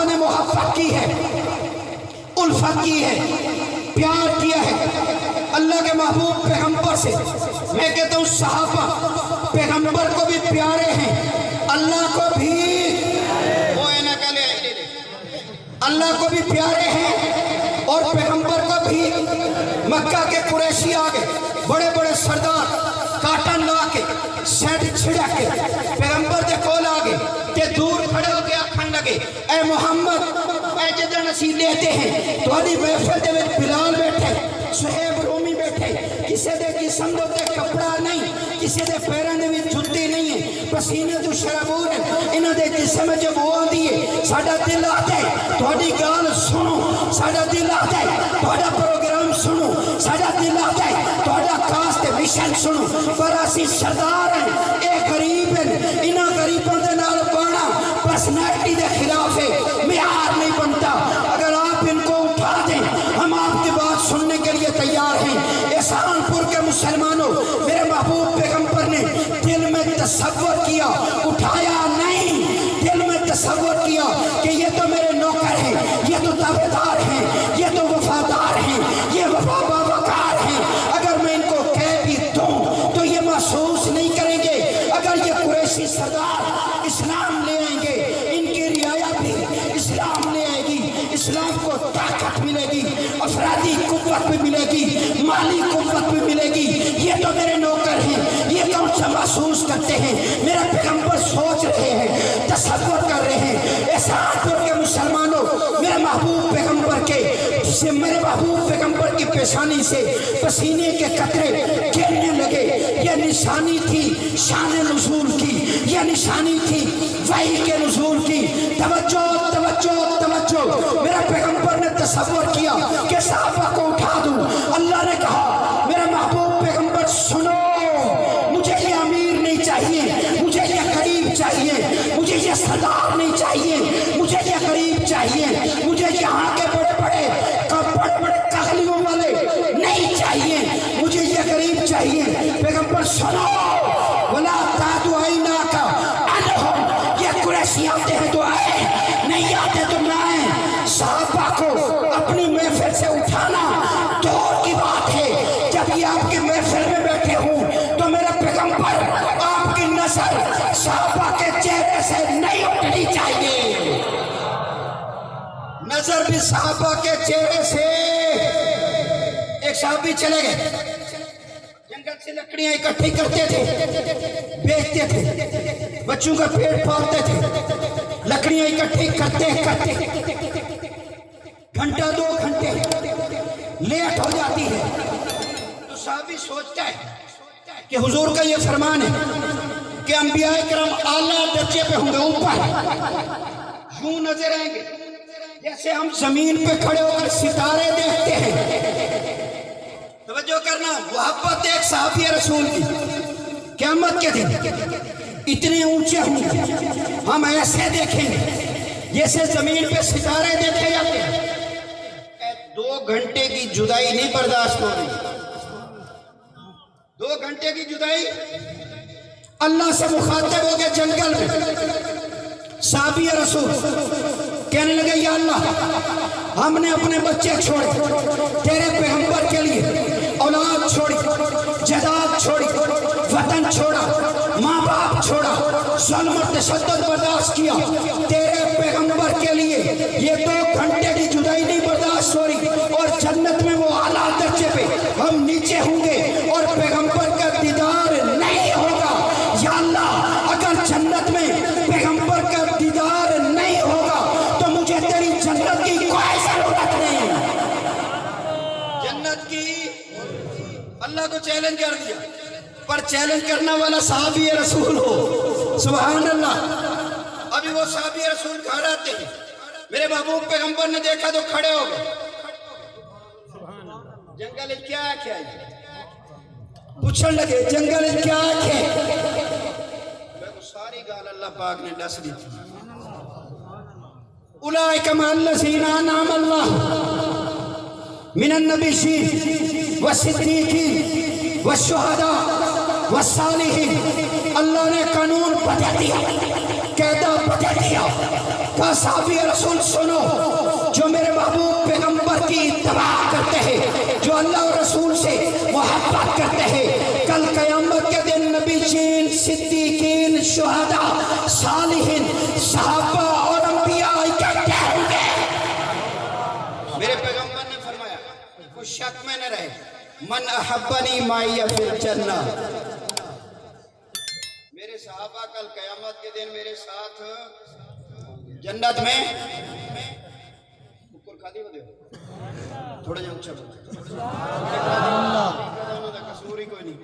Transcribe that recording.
ने मोहब्बत की है, उल्फत की है, प्यार किया है अल्लाह के महबूब पैगंबर से। मैं कहता हूँ सहाबा पैगंबर को भी प्यारे हैं, अल्लाह को भी अल्लाह को भी प्यारे हैं और पैगंबर को भी। मक्का के कुरैशी आ गए, बड़े बड़े सरदार काटन ला के सेट छिड़ा के पैगंबर के कोल आ गए ते दूर खड़े होके आखन लगे, ए मोहम्मद ए जिदन असी लेते हैं तुहाडी महफिल दे विच बिलाल बैठे, सुहेब रूमी बैठे, किसी दे जिस्म दे उत्ते कपड़ा नहीं, किसी दे पैरां दे विच जुत्ती नहीं है, पसीने तो शराबूर है, इन्हां दे जिस्म च बो आंदी है। साडा दिल आता है तुहाडी गाल सुनो, साडा दिल आता है तुहाडा प्रोग्राम सुनो, साडा दिल आता है तुहाडा कास्ट मिशन सुनो, पर असी सरदार हैं, ये गरीब हैं, इन्हां गरीबों के नाल बाना पर्सनैलिटी के खिलाफ है, मियार नहीं बनता। अगर आप इनको उठा दें हम आपकी बात सुनने के लिए तैयार हैं। एहसानपुर के मुसलमानों, मेरे महबूब पैगंबर ने दिल में तसव्वुर किया, उठाया नहीं, दिल में तसव्वुर किया कि ये तो मेरे नौकर हैं, ये तो ताबेदार हैं, ये तो वफादार हैं, ये वफादार हैं। अगर मैं इनको कह भी दूं तो ये महसूस नहीं करेंगे। अगर ये कुरैशी सरदार इस्लाम ले आएंगे, इनकी रियाया भी इस्लाम ले आएगी, इस्लाम को ताकत मिलेगी, अफरादी कुव्वत भी मिलेगी, माली कुव्वत भी मिलेगी। ये तो मेरे नौकर हैं, ये कौन सा महसूस करते हैं, मेरा पैगंबर सोच रहे हैं, तसव्वुर कर रहे हैं। एहसानपुर के मुसलमानों, मेरे महबूब पैगंबर के से मेरे महबूब पैगंबर की पेशानी से पसीने के कतरे गिरने लगे। यह निशानी थी शान नुज़ूल की, यह निशानी थी वही के नुज़ूल की। तवज्जो तवज्जो तवज्जो, मेरा पैगंबर ने तसव्वुर किया कि सहाबा को उठा दूं। अल्लाह ने कहा मेरा महबूब पैगंबर सुनो, मुझे ये अमीर नहीं चाहिए, मुझे ये गरीब चाहिए, मुझे ये सरदार नहीं चाहिए, मुझे ये गरीब चाहिए, मुझे यहाँ के बड़े बड़े कागलियों वाले नहीं चाहिए, मुझे ये गरीब चाहिए। पैगंबर सुनो, वला तादु आईना का अनहुम, ये कुरैशी आते हैं तो आए, नहीं आते तो ना आए। सहाबा को अपनी महफिल से उठाना दूर की बात है, जब ये आपकी महफिल में बैठे हूँ तो मेरा पैगंबर आपकी नजर सहाबा के चेहरे से नहीं उठनी चाहिए। नजर भी सहाबा के चेहरे से। एक साहबी चले गए, जंगल से लकड़ियां इकट्ठी करते थे, बेचते थे, बच्चों का पेट पालते थे, लकड़ियां इकट्ठी करते करते घंटा 2 घंटे लेट हो जाती है। तो साहबी सोचता है कि हुजूर का ये फरमान है कि अंबिया इकराम आला दर्जे पे होंगे, ऊपर यूं नजर आएंगे जैसे हम जमीन पे खड़े होकर सितारे देखते हैं। तवज्जो करना, मोहब्बत एक सहाबी रसूल की क़यामत के दिन इतने ऊंचे होंगे, हम ऐसे देखेंगे जैसे जमीन पे सितारे देखे जाते हैं। 2 घंटे की जुदाई नहीं बर्दाश्त हो रही, 2 घंटे की जुदाई। अल्लाह से मुखातिब हो गए जंगल में, साहबी रसूल कहने लगे या अल्लाह हमने अपने बच्चे छोड़े, तेरे पैगंबर के लिए औलाद छोड़ी, जायदाद छोड़ी, वतन छोड़ा, माँ बाप छोड़ा, जुल्म और तशद्दुद बर्दाश्त किया तेरे पैगंबर के लिए। ये 2 घंटे की जुदाई नहीं बर्दाश्त हो रही, और जन्नत में वो आला दर्जे पे हम नीचे होंगे और पैगंबर का दीदार नहीं होगा। या अल्लाह अगर जन्नत में पैगंबर का दीदार नहीं होगा तो मुझे तेरी जन्नत की कोई जरूरत नहीं। जन्नत की अल्लाह को चैलेंज कर दिया, पर चैलेंज करने वाला साहबी रसूल हो, सुभान अल्लाह। अभी वो साहबी रसूल घर आते हैं, मेरे महबूब पैगंबर ने देखा तो खड़े हो गए। जंगल क्या क्या पूछने लगे, जंगल क्या क्या? तो सारी गाल अल्लाह पाक ने दस दी थी। उलाइका मअल्लज़ीना अनअम अल्लाह मिनन नबिय्यीन व सिद्दीकीन व शुहदा व सालिहीन। अल्लाह ने कानून बदल दिया, कायदा बदल दिया, कहा साहबी रसूल सुनो, जो मेरे महबूब पैगंबर की इत्तबा करते हैं, जो अल्लाह और रसूल से मोहब्बत करते हैं, कल क़यामत के दिन नबीयीन, सिद्दीकीन, शुहदा, सालिहीन, सहाबा और अंबिया इकट्ठे होंगे। मेरे पैगंबर ने फरमाया, कुछ शक में न रहे, मन अहब्बनी माइया फिल जन्नह, मेरे सहाबा कल क़यामत के दिन मेरे साथ जन्नत में। खादी हो थोड़ा जा ऊंचा कसूर ही कोई नहीं।